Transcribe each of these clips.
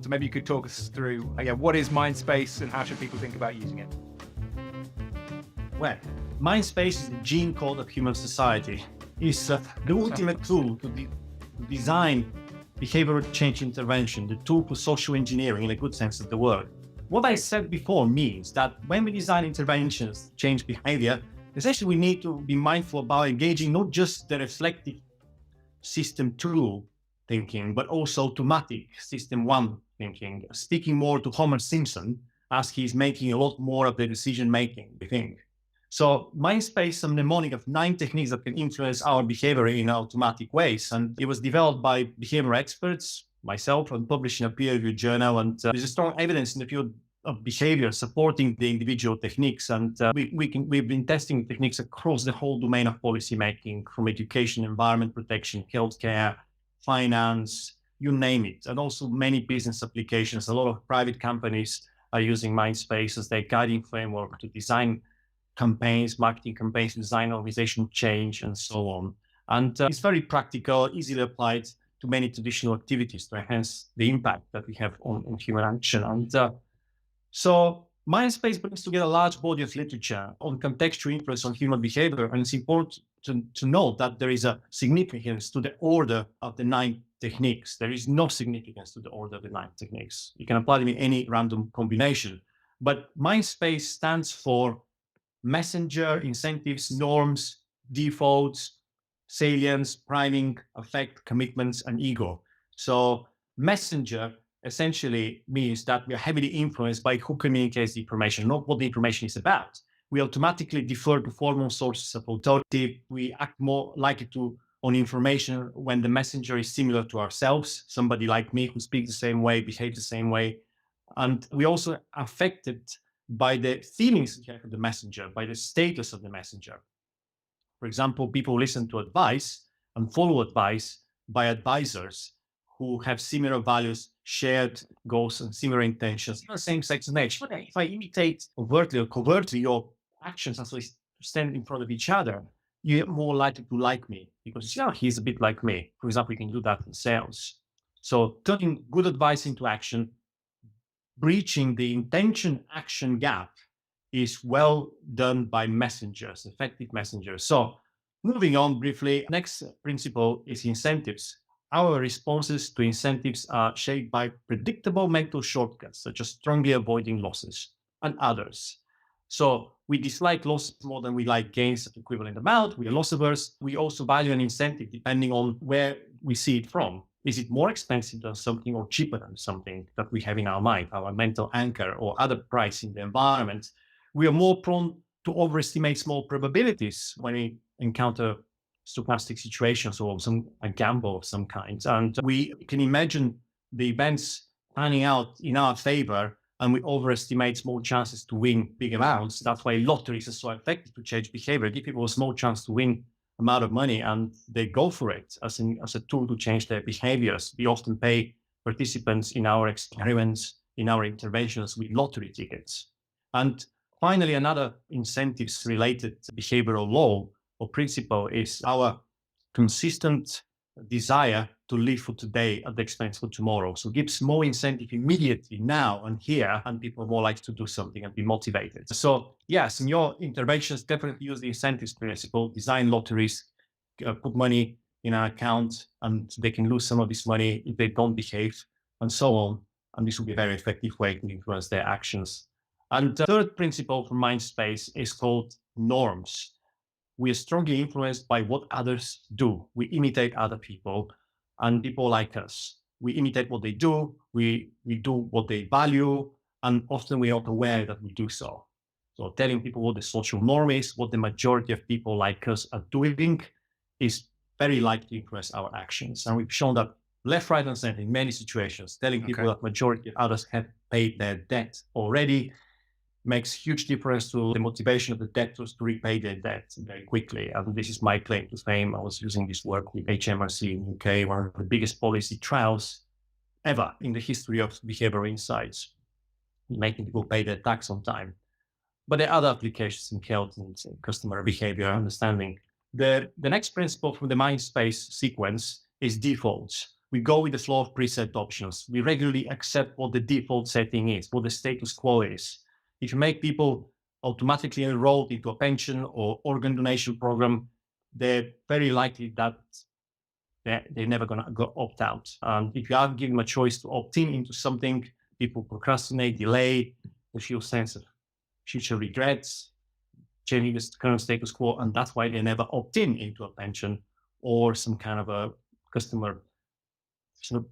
So maybe you could talk us through, what is MindSpace and how should people think about using it? Well, MindSpace is the gene code of human society. It's the ultimate tool to design behavioral change intervention, the tool for social engineering in a good sense of the word. What I said before means that when we design interventions to change behavior, essentially we need to be mindful about engaging not just the reflective system 2 thinking, but also automatic system 1 thinking, speaking more to Homer Simpson as he's making a lot more of the decision making, I think. So MindSpace is a mnemonic of 9 techniques that can influence our behavior in automatic ways. And it was developed by behavior experts, myself, and published in a peer-reviewed journal. And there's a strong evidence in the field of behavior supporting the individual techniques. And we've been testing techniques across the whole domain of policymaking, from education, environment protection, healthcare, finance, you name it. And also many business applications. A lot of private companies are using MindSpace as their guiding framework to design campaigns, marketing campaigns, design organizational change, and so on. And it's very practical, easily applied to many traditional activities to enhance the impact that we have on human action. And so MindSpace brings together a large body of literature on contextual influence on human behavior. And it's important to note that there is a significance to the order of the 9 techniques. There is no significance to the order of the 9 techniques. You can apply them in any random combination. But MindSpace stands for messenger, incentives, norms, defaults, salience, priming, affect, commitments, and ego. So messenger essentially means that we are heavily influenced by who communicates the information, not what the information is about. We automatically defer to formal sources of authority. We act more likely on information when the messenger is similar to ourselves, somebody like me who speaks the same way, behaves the same way. And we also affected by the feelings of the messenger, by the status of the messenger. For example, people listen to advice and follow advice by advisors who have similar values, shared goals, and similar intentions, the same sex and age. But if I imitate overtly or covertly your actions as we stand in front of each other, you're more likely to like me because he's a bit like me. For example, you can do that in sales. So turning good advice into action, breaching the intention-action gap is well done by messengers, effective messengers. So moving on briefly, next principle is incentives. Our responses to incentives are shaped by predictable mental shortcuts, such as strongly avoiding losses and others. So we dislike losses more than we like gains of equivalent amount. We are loss averse. We also value an incentive depending on where we see it from. Is it more expensive than something or cheaper than something that we have in our mind, our mental anchor or other price in the environment? We are more prone to overestimate small probabilities when we encounter stochastic situations or a gamble of some kind. And we can imagine the events panning out in our favor and we overestimate small chances to win big amounts. That's why lotteries are so effective to change behavior. Give people a small chance to win amount of money and they go for it as a tool to change their behaviors. We often pay participants in our experiments, in our interventions with lottery tickets. And finally, another incentives related behavioral law or principle is our consistent desire to live for today at the expense of tomorrow. So give small incentive immediately now and here, and people are more likely to do something and be motivated. So yes, in your interventions, definitely use the incentives principle, design lotteries, put money in an account, and they can lose some of this money if they don't behave, and so on. And this will be a very effective way to influence their actions. And the third principle for MindSpace is called norms. We are strongly influenced by what others do. We imitate other people and people like us. We imitate what they do. We do what they value. And often we are not aware that we do so. So telling people what the social norm is, what the majority of people like us are doing is very likely to influence our actions. And we've shown that left, right, and center in many situations, telling people that majority of others have paid their debt already makes huge difference to the motivation of the debtors to repay their debt very quickly. And this is my claim to fame. I was using this work with HMRC in UK, one of the biggest policy trials ever in the history of behavioral insights, making people pay their tax on time. But there are other applications in health and customer behavior understanding. The next principle from the MindSpace sequence is defaults. We go with the flow of preset options. We regularly accept what the default setting is, what the status quo is. If you make people automatically enrolled into a pension or organ donation program, they're very likely that they're never going to go opt out. And if you are giving them a choice to opt in into something, people procrastinate, delay, they feel sense of future regrets, changing the current status quo, and that's why they never opt in into a pension or some kind of a customer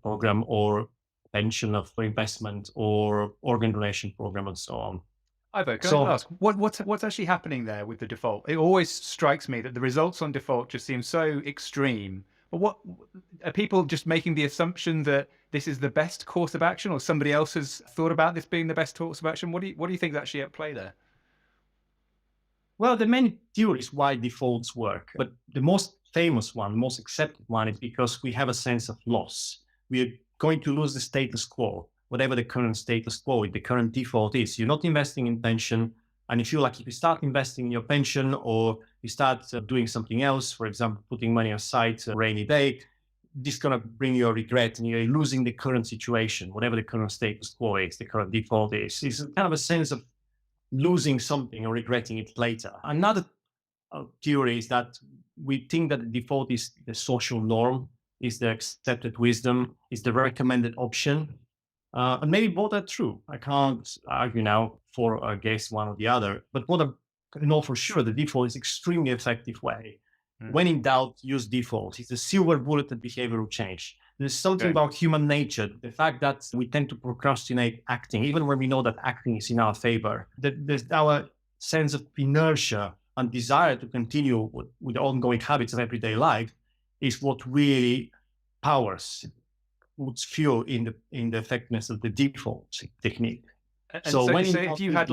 program or pension of investment or organ donation program and so on. Ivo, can I So, ask what's actually happening there with the default? It always strikes me that the results on default just seem so extreme. But what are people just making the assumption that this is the best course of action, or somebody else has thought about this being the best course of action? What do you think is actually at play there? well, there are many theories why defaults work, but the most famous one, most accepted one, is because we have a sense of loss. We are going to lose the status quo, whatever the current status quo, the current default is. You're not investing in pension, and you feel like if you start investing in your pension or you start doing something else, for example, putting money aside a rainy day, this is going to bring you a regret and you're losing the current situation, whatever the current status quo is, the current default is. It's kind of a sense of losing something or regretting it later. Another theory is that we think that the default is the social norm, is the accepted wisdom, is the recommended option. And maybe both are true. I can't argue now for or against one or the other, but what I know for sure, the default is extremely effective way. When in doubt, use default. It's a silver bullet at behavioral change. There's something about human nature, the fact that we tend to procrastinate acting, even when we know that acting is in our favor. There's our sense of inertia and desire to continue with the ongoing habits of everyday life is what really powers, puts fuel in the effectiveness of the default technique. And so if you had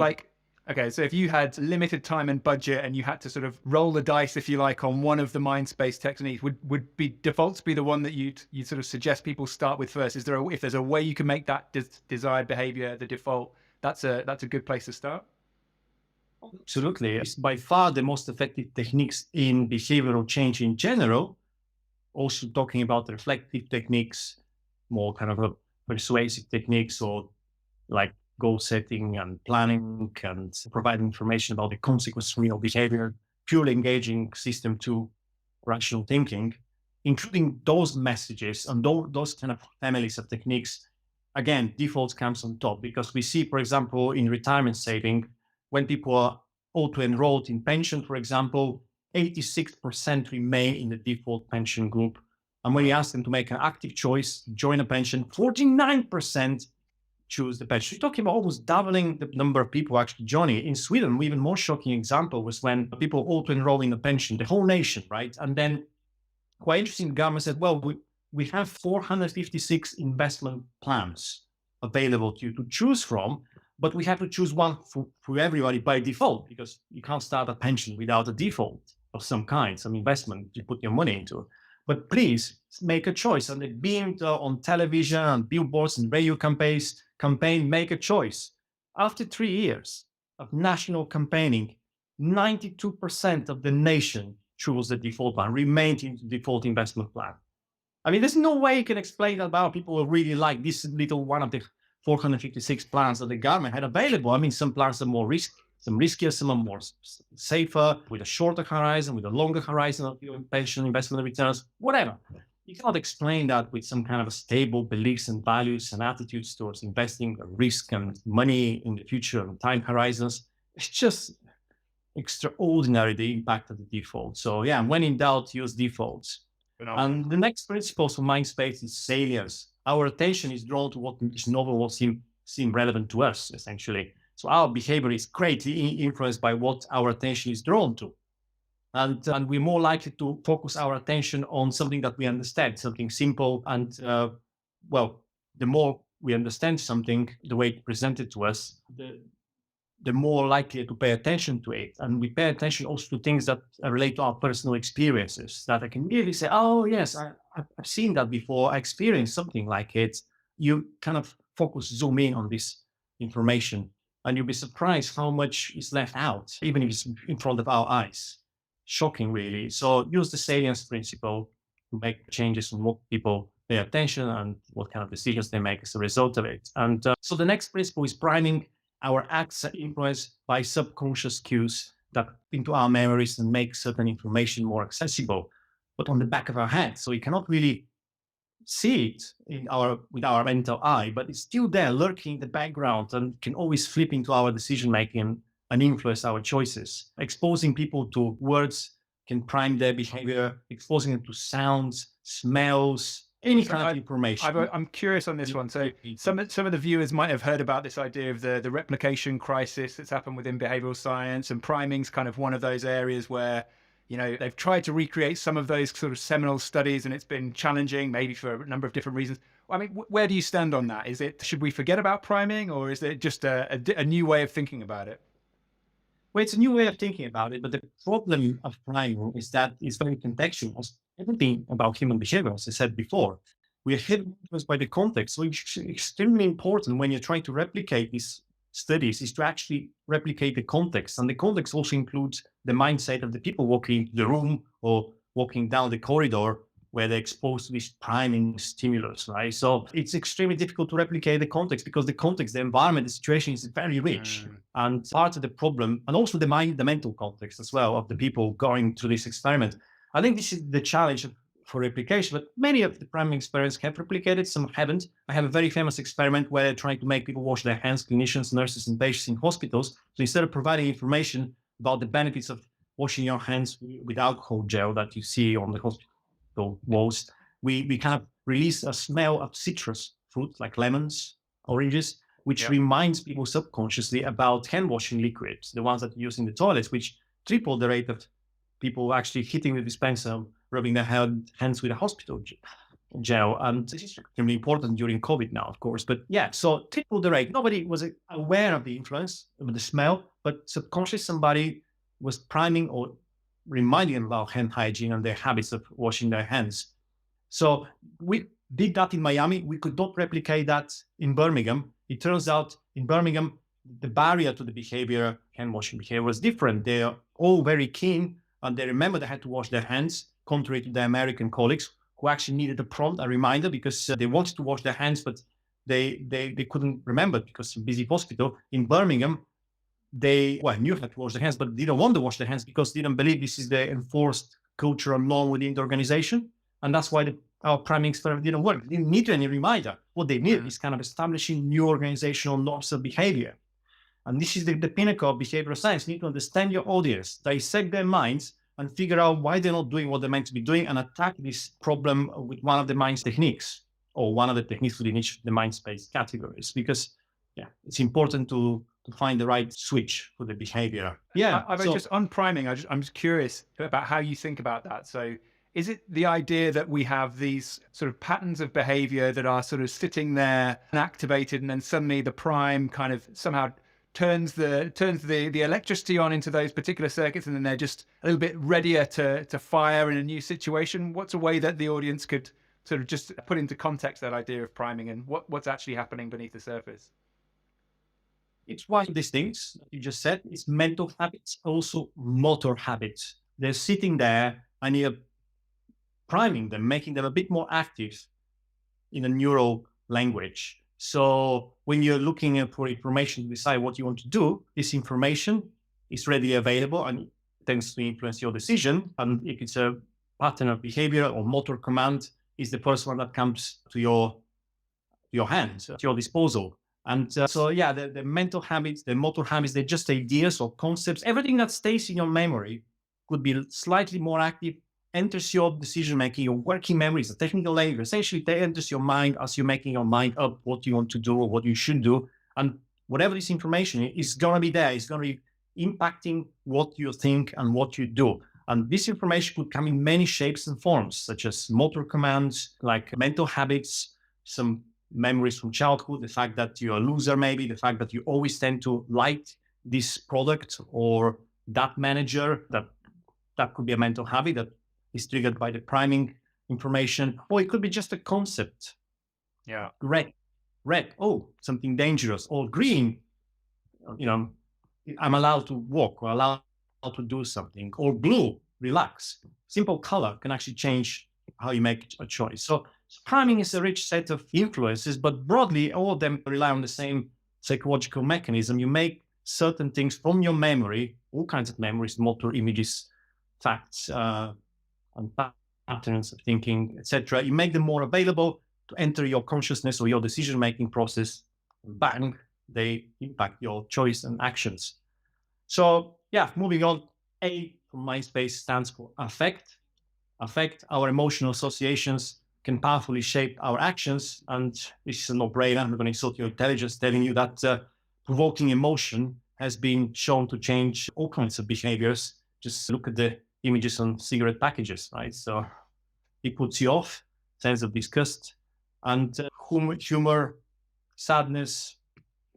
so if you had limited time and budget and you had to sort of roll the dice, if you like, on one of the MINDSPACE techniques, would be defaults be the one that you sort of suggest people start with first? Is there if there's a way you can make that desired behavior the default, that's a good place to start? Absolutely. It's by far the most effective techniques in behavioral change in general. Also talking about reflective techniques, more kind of a persuasive techniques, or like goal setting and planning and providing information about the consequence from your behavior, purely engaging system to rational thinking, including those messages and those kind of families of techniques. Again, defaults comes on top because we see, for example, in retirement saving, when people are auto-enrolled in pension, for example, 86% remain in the default pension group. And when you ask them to make an active choice, join a pension, 49% choose the pension. You're talking about almost doubling the number of people actually joining. In Sweden, even more shocking example was when people auto-enroll in a pension, the whole nation, right? And then quite interesting, the government said, well, we have 456 investment plans available to you to choose from, but we have to choose one for everybody by default because you can't start a pension without a default of some kind, some investment you put your money into. But please make a choice. And they beamed on television and billboards and radio campaign, make a choice. After 3 years of national campaigning, 92% of the nation chose the default plan, remained in the default investment plan. I mean, there's no way you can explain that about people who really like this little one of the 456 plans that the government had available. I mean, some plans are more some riskier, some are more safer, with a shorter horizon, with a longer horizon of your pension investment returns, whatever. You cannot explain that with some kind of a stable beliefs and values and attitudes towards investing, risk and money in the future and time horizons. It's just extraordinary, the impact of the default. So yeah, when in doubt, use defaults. And the next principles for MINDSPACE is salience. Our attention is drawn to what is novel, what seem relevant to us, essentially. So our behavior is greatly influenced by what our attention is drawn to. And we're more likely to focus our attention on something that we understand, something simple. And well, the more we understand something, the way it's presented to us, the more likely to pay attention to it. And we pay attention also to things that relate to our personal experiences, that I can really say, oh, yes, I've seen that before. I experienced something like it. You kind of zoom in on this information, and you'll be surprised how much is left out, even if it's in front of our eyes. Shocking, really. So use the salience principle to make changes on what people pay attention and what kind of decisions they make as a result of it. And so the next principle is priming our acts are influenced by subconscious cues that into our memories and make certain information more accessible, but on the back of our head. So we cannot really see it with our mental eye, but it's still there lurking in the background and can always flip into our decision making and influence our choices. Exposing people to words can prime their behavior, exposing them to sounds, smells, any kind of information. I'm curious on this one. So some of the viewers might have heard about this idea of the replication crisis that's happened within behavioral science, and priming's kind of one of those areas where, you know, they've tried to recreate some of those sort of seminal studies, and it's been challenging, maybe for a number of different reasons. I mean, where do you stand on that? Should we forget about priming, or is it just a new way of thinking about it? Well, it's a new way of thinking about it, but the problem of priming is that it's very contextual. As everything about human behavior, as I said before, we are heavily influenced by the context. So it's extremely important when you're trying to replicate these studies is to actually replicate the context. And the context also includes the mindset of the people walking into the room or walking down the corridor where they're exposed to this priming stimulus, right? So it's extremely difficult to replicate the context because the context, the environment, the situation is very rich. And part of the problem, and also the mental context as well of the people going through this experiment. I think this is the challenge for replication, but many of the priming experiments have replicated, some haven't. I have a very famous experiment where they're trying to make people wash their hands, clinicians, nurses, and patients in hospitals. So instead of providing information about the benefits of washing your hands with alcohol gel that you see on the hospital walls, we kind of release a smell of citrus fruit like lemons, oranges, which reminds people subconsciously about hand washing liquids, the ones that you use in the toilets, which triple the rate of people actually hitting the dispenser, rubbing their hands with a hospital gel. And this is extremely important during COVID now, of course. But yeah, so triple the rate. Nobody was aware of the influence of the smell, but subconsciously somebody was priming or reminding them about hand hygiene and their habits of washing their hands. So we did that in Miami. We could not replicate that in Birmingham. It turns out in Birmingham, the barrier to the behavior, hand washing behavior, was different. They are all very keen and they remember they had to wash their hands, contrary to their American colleagues who actually needed a reminder because they wanted to wash their hands, but they couldn't remember because of a busy hospital. In Birmingham, they knew how to wash their hands, but didn't want to wash their hands because they didn't believe this is the enforced cultural norm within the organization. And that's why our priming experiment didn't work. They didn't need any reminder. What they need is kind of establishing new organizational norms of behavior. And this is the pinnacle of behavioral science. You need to understand your audience, dissect their minds, and figure out why they're not doing what they're meant to be doing and attack this problem with one of the mind's techniques or one of the techniques within each of the MINDSPACE categories. Because it's important to find the right switch for the behavior. Just on priming, I'm just curious about how you think about that. So is it the idea that we have these sort of patterns of behavior that are sort of sitting there and activated, and then suddenly the prime kind of somehow turns the electricity on into those particular circuits, and then they're just a little bit readier to fire in a new situation? What's a way that the audience could sort of just put into context that idea of priming and what's actually happening beneath the surface? It's one of these things you just said. It's mental habits, also motor habits. They're sitting there and you're priming them, making them a bit more active in a neural language. So when you're looking for information to decide what you want to do, this information is readily available and tends to influence your decision. And if it's a pattern of behavior or motor command, is the first one that comes to your hands, at your disposal. And the mental habits, the motor habits, they're just ideas or concepts. Everything that stays in your memory could be slightly more active, enters your decision-making, your working memory is a technical language. Essentially, it enters your mind as you're making your mind up what you want to do or what you should do. And whatever this information is going to be there. It's going to be impacting what you think and what you do. And this information could come in many shapes and forms, such as motor commands, like mental habits, some memories from childhood, the fact that you're a loser, maybe the fact that you always tend to like this product or that manager, that could be a mental habit that is triggered by the priming information, or it could be just a concept. Red, oh, something dangerous, or green, I'm allowed to walk or allowed to do something, or blue, relax. Simple color can actually change how you make a choice. So Priming is a rich set of influences, but broadly, all of them rely on the same psychological mechanism. You make certain things from your memory, all kinds of memories, motor images, facts, and patterns of thinking, etc. You make them more available to enter your consciousness or your decision-making process. Bang, they impact your choice and actions. So yeah, moving on. A from MINDSPACE stands for affect. Affect, our emotional associations can powerfully shape our actions. And this is a no-brainer. I'm not going to insult your intelligence telling you that provoking emotion has been shown to change all kinds of behaviors. Just look at the images on cigarette packages, right? So it puts you off, sense of disgust, and humor, sadness,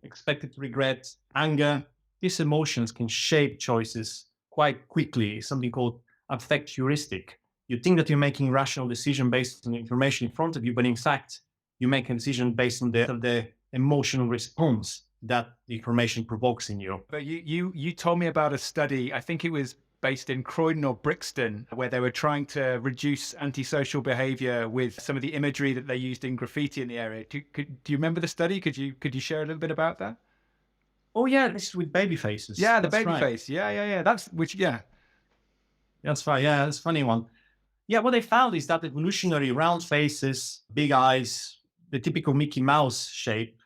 expected regret, anger. These emotions can shape choices quite quickly. It's something called affect heuristic. You think that you're making a rational decision based on the information in front of you, but in fact, you make a decision based on the emotional response that the information provokes in you. But you told me about a study, I think it was based in Croydon or Brixton, where they were trying to reduce antisocial behavior with some of the imagery that they used in graffiti in the area. Do you remember the study? Could you share a little bit about that? Oh yeah, this is with baby faces. Yeah, the baby face. Yeah. That's right. Yeah, that's a funny one. Yeah, what they found is that evolutionary round faces, big eyes, the typical Mickey Mouse shape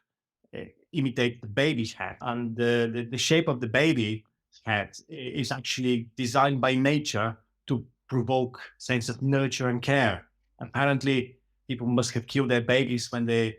imitate the baby's head. And the shape of the baby head is actually designed by nature to provoke sense of nurture and care. Apparently, people must have killed their babies when they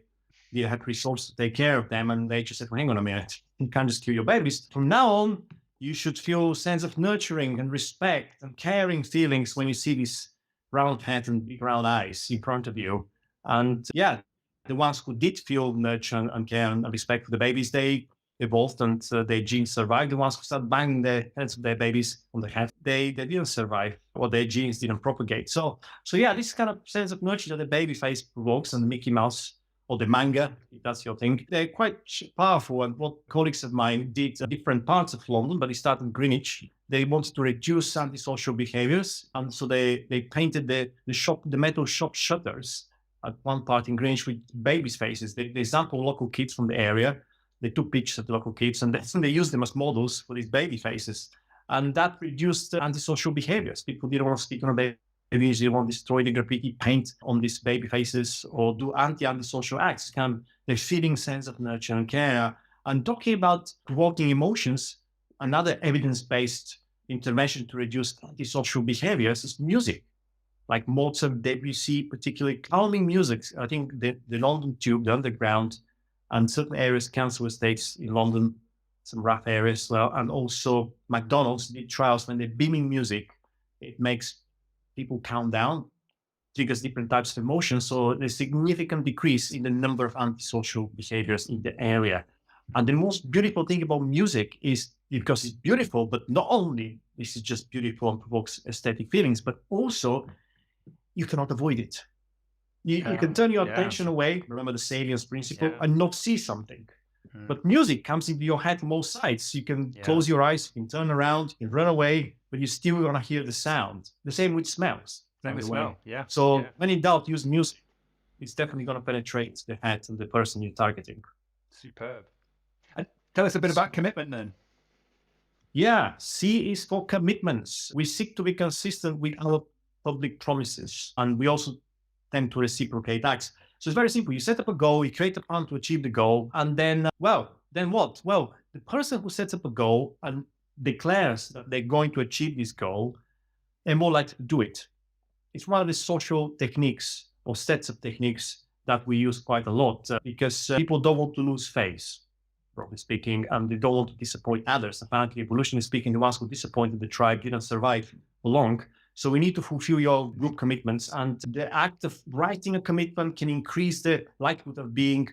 had resources to take care of them. And they just said, well, hang on a minute, you can't just kill your babies. From now on, you should feel a sense of nurturing and respect and caring feelings when you see this round head and big round eyes in front of you. And yeah, the ones who did feel nurture and care and respect for the babies, they evolved and their genes survived. The ones who started banging the heads of their babies on the head, they didn't survive, or their genes didn't propagate. So yeah, this kind of sense of nurture that the baby face provokes and the Mickey Mouse or the manga, if that's your thing, they're quite powerful. And what colleagues of mine did in different parts of London, but they started in Greenwich. They wanted to reduce antisocial behaviors. And so they painted the metal shop shutters at one part in Greenwich with babies' faces. They sampled local kids from the area. They took pictures of the local kids and then they used them as models for these baby faces. And that reduced antisocial behaviors. People didn't want to speak on a baby. They didn't want to destroy the graffiti paint on these baby faces or do antisocial acts. They're feeling sense of nurture and care. And talking about provoking emotions, another evidence-based intervention to reduce antisocial behaviors is music. Like Mozart, Debussy, particularly calming music. I think the London Tube, the Underground, and certain areas, council estates in London, some rough areas as well, and also McDonald's did trials when they're beaming music. It makes people calm down, triggers different types of emotions. So there's a significant decrease in the number of antisocial behaviors in the area. And the most beautiful thing about music is because it's beautiful, but not only this is just beautiful and provokes aesthetic feelings, but also you cannot avoid it. You can turn your attention away, remember the salience principle, and not see something. But music comes into your head from all sides. You can close your eyes, you can turn around, you can run away, but you're still going to hear the sound. The same with smells. Same with smell, yeah. So when in doubt, use music. It's definitely going to penetrate the head of the person you're targeting. Superb. And tell us a bit about commitment then. Yeah, C is for commitments. We seek to be consistent with our public promises, and we also tend to reciprocate acts. So it's very simple. You set up a goal, you create a plan to achieve the goal, and then, then what? Well, the person who sets up a goal and declares that they're going to achieve this goal, they're more likely to do it. It's one of the social techniques or sets of techniques that we use quite a lot because people don't want to lose face, broadly speaking, and they don't want to disappoint others. Apparently, evolutionarily speaking, the ones who disappointed the tribe didn't survive long. So we need to fulfill your group commitments, and the act of writing a commitment can increase the likelihood of being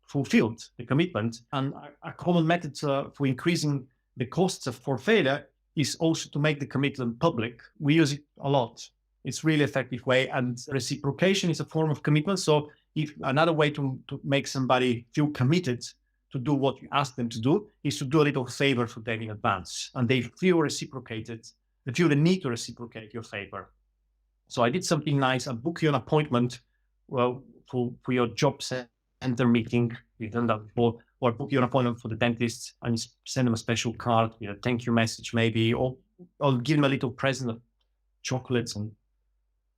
fulfilled, the commitment. And a common method for increasing the costs for failure is also to make the commitment public. We use it a lot. It's a really effective way, and reciprocation is a form of commitment. So if another way to make somebody feel committed to do what you ask them to do is to do a little favor for them in advance, and they feel reciprocated. They feel the need to reciprocate your favor. So I did something nice. I booked you an appointment well, for your job center meeting, we've done that before, or book your appointment for the dentist and send them a special card with a thank you message maybe, or give them a little present of chocolates and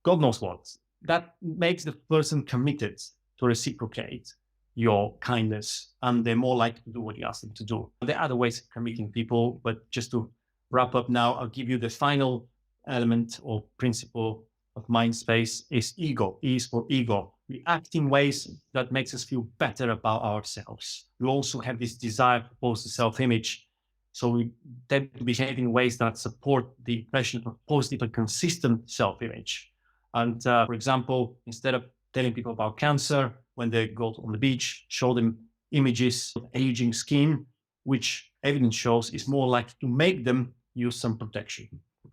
God knows what. That makes the person committed to reciprocate your kindness, and they're more likely to do what you ask them to do. There are other ways of committing people, but just to wrap up now, I'll give you the final element or principle of MINDSPACE is ego. E is for ego. We act in ways that makes us feel better about ourselves. We also have this desire for positive self-image. So we tend to behave in ways that support the impression of positive and consistent self-image. And for example, instead of telling people about cancer, when they go on the beach, show them images of aging skin, which evidence shows is more likely to make them use sun protection.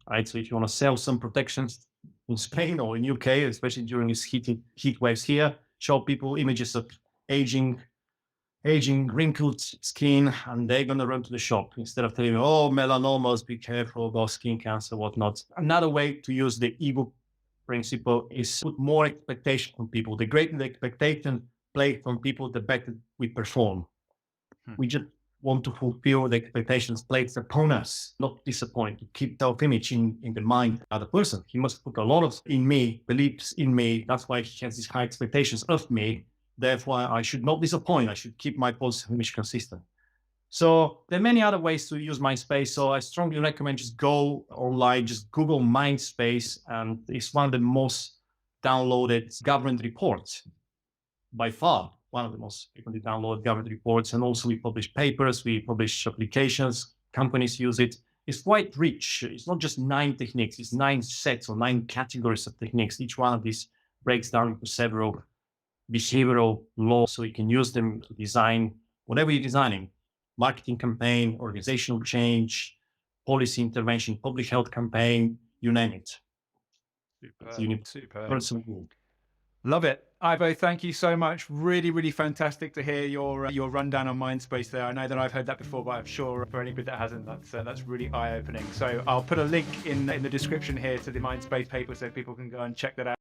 Right? So if you want to sell sun protections in Spain or in UK, especially during these heat waves here, show people images of aging, wrinkled skin, and they're going to run to the shop instead of telling you, oh, melanomas, be careful about skin cancer, whatnot. Another way to use the ego principle is put more expectation on people. The greater the expectation placed on people, the better we perform. We just want to fulfill the expectations placed upon us, not disappoint, to keep self-image in the mind of the person. He must put a lot of in me, beliefs in me. That's why he has these high expectations of me. Therefore, I should not disappoint. I should keep my positive image consistent. So there are many other ways to use MINDSPACE. So I strongly recommend just go online, just Google MINDSPACE, and it's one of the most downloaded government reports by far. One of the most frequently downloaded government reports. And also we publish papers, we publish applications, companies use it. It's quite rich. It's not just 9 techniques, it's 9 sets or 9 categories of techniques. Each one of these breaks down into several behavioral laws, so you can use them to design whatever you're designing. Marketing campaign, organizational change, policy intervention, public health campaign, you name it. Super. Love it. Ivo, thank you so much. Really, really fantastic to hear your rundown on MINDSPACE there. I know that I've heard that before, but I'm sure for anybody that hasn't, that's really eye-opening. So I'll put a link in the description here to the MINDSPACE paper so people can go and check that out.